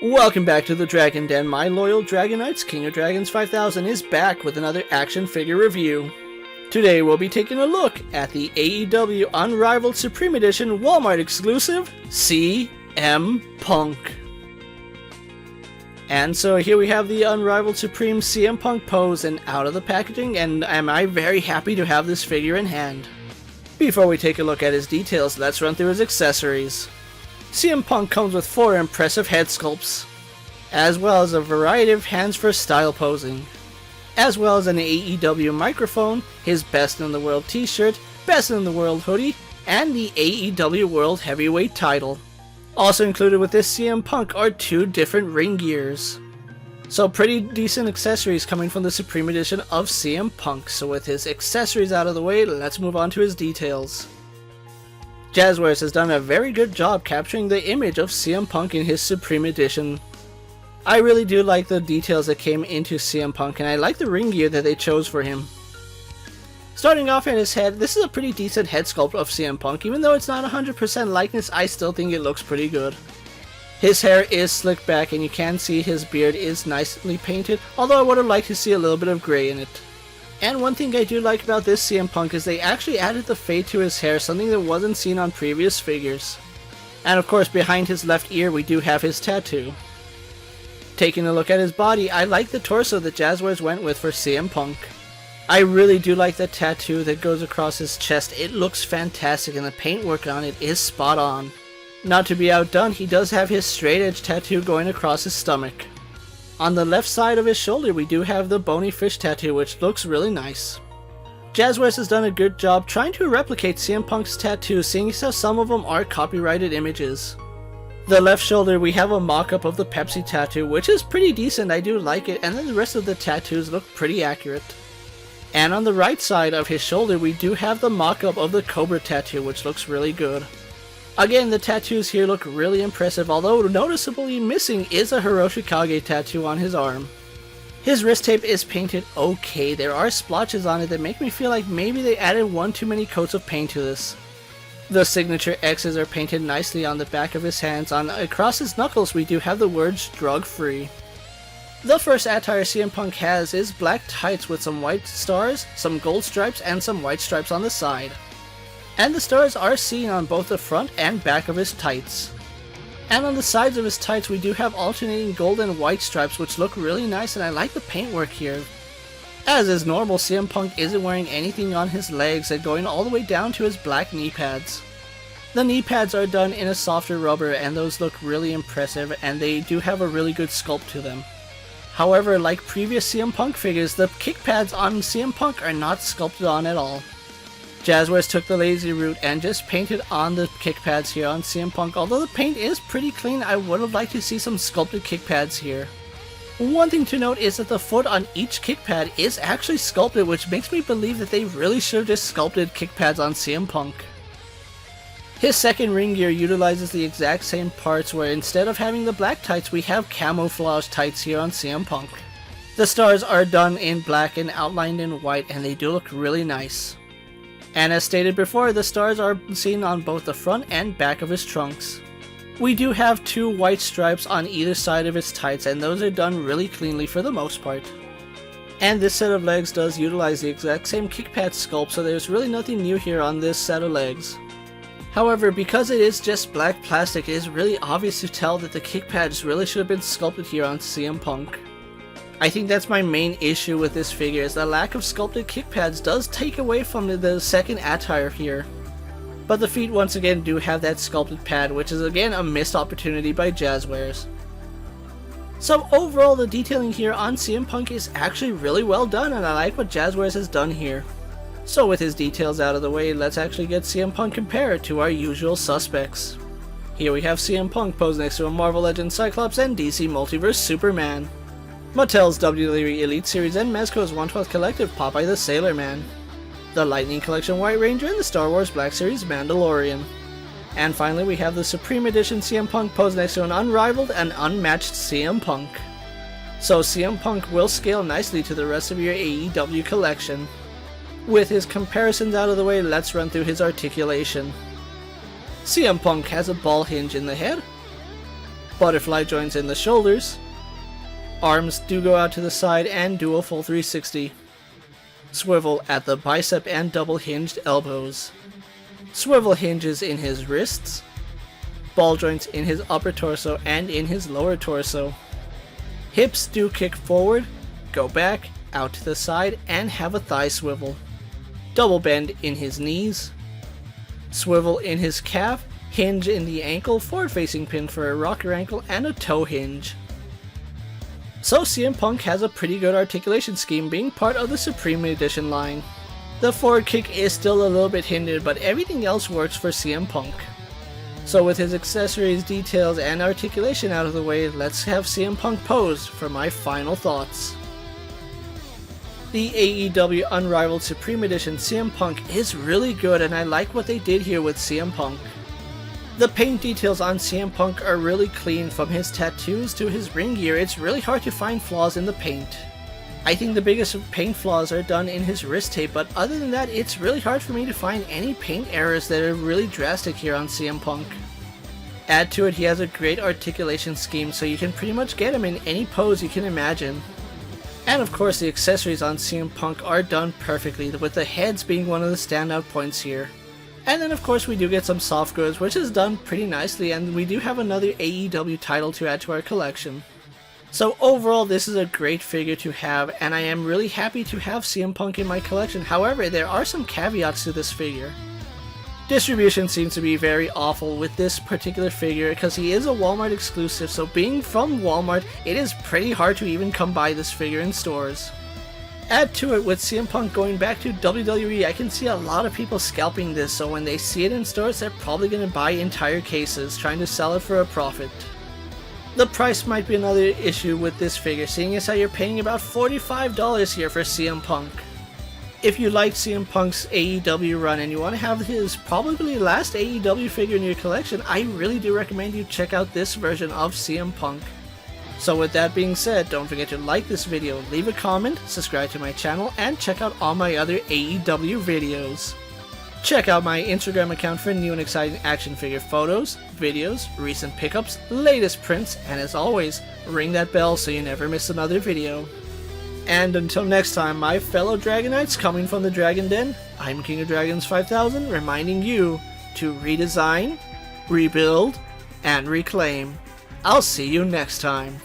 Welcome back to the Dragon Den. My loyal Dragonites, King of Dragons 5000 is back with another action figure review. Today we'll be taking a look at the AEW Unrivaled Supreme Edition Walmart exclusive, CM Punk. And so here we have the Unrivaled Supreme CM Punk pose and out of the packaging, and am I very happy to have this figure in hand. Before we take a look at his details, let's run through his accessories. CM Punk comes with 4 impressive head sculpts, as well as a variety of hands for style posing, as well as an AEW microphone, his Best in the World t-shirt, Best in the World hoodie, and the AEW World Heavyweight title. Also included with this CM Punk are 2 different ring gears. So pretty decent accessories coming from the Supreme Edition of CM Punk. So with his accessories out of the way, let's move on to his details. Jazzwares has done a very good job capturing the image of CM Punk in his Supreme Edition. I really do like the details that came into CM Punk, and I like the ring gear that they chose for him. Starting off in his head, this is a pretty decent head sculpt of CM Punk. Even though it's not 100% likeness, I still think it looks pretty good. His hair is slicked back, and you can see his beard is nicely painted, although I would have liked to see a little bit of gray in it. And one thing I do like about this CM Punk is they actually added the fade to his hair, something that wasn't seen on previous figures. And of course, behind his left ear we do have his tattoo. Taking a look at his body, I like the torso that Jazzwares went with for CM Punk. I really do like the tattoo that goes across his chest. It looks fantastic and the paintwork on it is spot on. Not to be outdone, he does have his straight edge tattoo going across his stomach. On the left side of his shoulder we do have the bony fish tattoo, which looks really nice. Jazzwares has done a good job trying to replicate CM Punk's tattoos, seeing as some of them are copyrighted images. The left shoulder we have a mock-up of the Pepsi tattoo, which is pretty decent, I do like it, and then the rest of the tattoos look pretty accurate. And on the right side of his shoulder we do have the mock-up of the Cobra tattoo, which looks really good. Again, the tattoos here look really impressive, although noticeably missing is a Hiroshi Kage tattoo on his arm. His wrist tape is painted okay. There are splotches on it that make me feel like maybe they added one too many coats of paint to this. The signature X's are painted nicely on the back of his hands. Across his knuckles we do have the words drug free. The first attire CM Punk has is black tights with some white stars, some gold stripes, and some white stripes on the side. And the stars are seen on both the front and back of his tights. And on the sides of his tights we do have alternating gold and white stripes, which look really nice, and I like the paintwork here. As is normal, CM Punk isn't wearing anything on his legs and going all the way down to his black knee pads. The knee pads are done in a softer rubber and those look really impressive, and they do have a really good sculpt to them. However, like previous CM Punk figures, the kick pads on CM Punk are not sculpted on at all. Jazzwares took the lazy route and just painted on the kick pads here on CM Punk. Although the paint is pretty clean, I would have liked to see some sculpted kick pads here. One thing to note is that the foot on each kick pad is actually sculpted, which makes me believe that they really should have just sculpted kick pads on CM Punk. His second ring gear utilizes the exact same parts, where instead of having the black tights we have camouflage tights here on CM Punk. The stars are done in black and outlined in white, and they do look really nice. And as stated before, the stars are seen on both the front and back of his trunks. We do have 2 white stripes on either side of his tights, and those are done really cleanly for the most part. And this set of legs does utilize the exact same kick pad sculpt, so there's really nothing new here on this set of legs. However, because it is just black plastic, it is really obvious to tell that the kick pads really should have been sculpted here on CM Punk. I think that's my main issue with this figure, is the lack of sculpted kick pads does take away from the second attire here. But the feet once again do have that sculpted pad, which is again a missed opportunity by Jazzwares. So overall, the detailing here on CM Punk is actually really well done, and I like what Jazzwares has done here. So with his details out of the way, let's actually get CM Punk compared to our usual suspects. Here we have CM Punk posed next to a Marvel Legends Cyclops and DC Multiverse Superman. Mattel's WWE Elite Series and Mezco's 1/12 Collective Popeye the Sailor Man, the Lightning Collection White Ranger, and the Star Wars Black Series Mandalorian. And finally we have the Supreme Edition CM Punk posed next to an unrivaled and unmatched CM Punk. So CM Punk will scale nicely to the rest of your AEW collection. With his comparisons out of the way, let's run through his articulation. CM Punk has a ball hinge in the head, butterfly joints in the shoulders, arms do go out to the side and do a full 360, swivel at the bicep and double hinged elbows, swivel hinges in his wrists, ball joints in his upper torso and in his lower torso, hips do kick forward, go back, out to the side, and have a thigh swivel, double bend in his knees, swivel in his calf, hinge in the ankle, forward facing pin for a rocker ankle, and a toe hinge. So CM Punk has a pretty good articulation scheme being part of the Supreme Edition line. The forward kick is still a little bit hindered, but everything else works for CM Punk. So with his accessories, details, and articulation out of the way, let's have CM Punk pose for my final thoughts. The AEW Unrivaled Supreme Edition CM Punk is really good, and I like what they did here with CM Punk. The paint details on CM Punk are really clean, from his tattoos to his ring gear. It's really hard to find flaws in the paint. I think the biggest paint flaws are done in his wrist tape, but other than that, it's really hard for me to find any paint errors that are really drastic here on CM Punk. Add to it, he has a great articulation scheme, so you can pretty much get him in any pose you can imagine. And of course, the accessories on CM Punk are done perfectly, with the heads being one of the standout points here. And then of course we do get some soft goods, which is done pretty nicely, and we do have another AEW title to add to our collection. So overall, this is a great figure to have, and I am really happy to have CM Punk in my collection. However, there are some caveats to this figure. Distribution seems to be very awful with this particular figure because he is a Walmart exclusive, so being from Walmart, it is pretty hard to even come by this figure in stores. Add to it, with CM Punk going back to WWE, I can see a lot of people scalping this, so when they see it in stores, they're probably going to buy entire cases, trying to sell it for a profit. The price might be another issue with this figure, seeing as how you're paying about $45 here for CM Punk. If you like CM Punk's AEW run and you want to have his probably last AEW figure in your collection, I really do recommend you check out this version of CM Punk. So with that being said, don't forget to like this video, leave a comment, subscribe to my channel, and check out all my other AEW videos. Check out my Instagram account for new and exciting action figure photos, videos, recent pickups, latest prints, and as always, ring that bell so you never miss another video. And until next time, my fellow Dragonites coming from the Dragon Den, I'm King of Dragons 5000, reminding you to redesign, rebuild, and reclaim. I'll see you next time.